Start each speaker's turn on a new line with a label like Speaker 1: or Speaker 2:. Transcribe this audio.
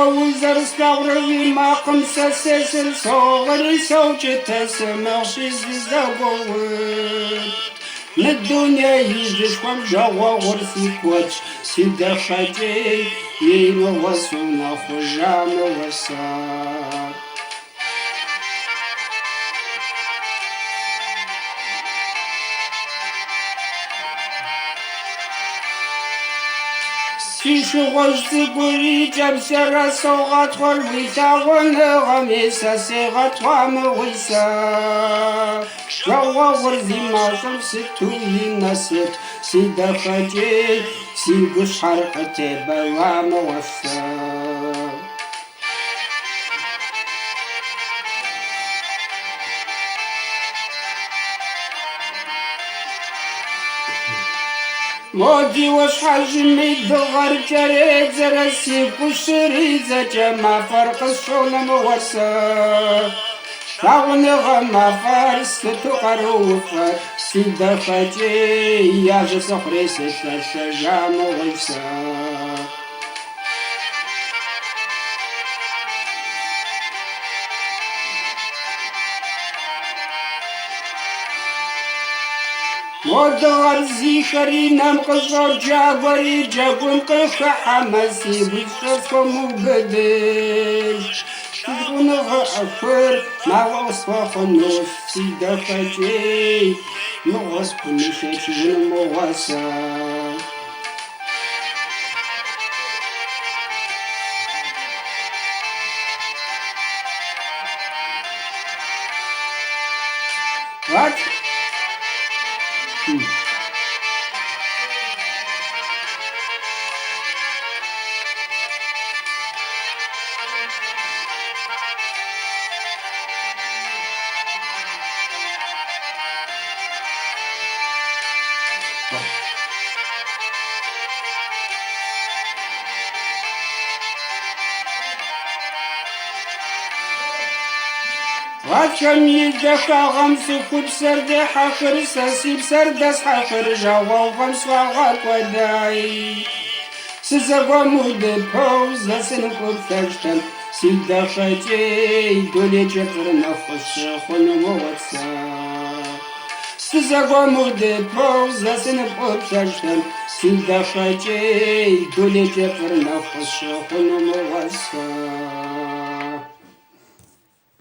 Speaker 1: ووزر استغربي ما قمسة سلسل صغري سوجة سمغ الزغوت الدنيا يجيش ومجوا غرفي كوتش سيدا خجي ينو وسونا خجام وسار شو غزي قولي جاب سر سوغات غربيتا ونغميسا سيغات وامويسا شوا غرزي مازم ستوي نسيت سيدا خجي سيقش حرقتي بوام وفا مودي وش حجمي دغر جريد زرسي كشري زجما فرق الشغل موسى شاون غما فارس تقروفا سيدا خجي يا جسخري سيشا شجا موسى ودغر زي خرينا مقصر جاوري جاكم قفا حماسي بيشتكم وبدش تكون غفر ما وصفا خنوش سيدا فجي مغص كل شيء مغصا What? وكم يدفع غمس كب سرد حقر ساسيب سردس حقر جوا وغمس وغاك وداي سزقوا مهد بوز لسن كب فجتن سيدا خجي دولي جفر نفس خنو واتسا سزقوا مهد بوز لسن كب فجتن سيدا خجي دولي جفر نفس خنو واتسا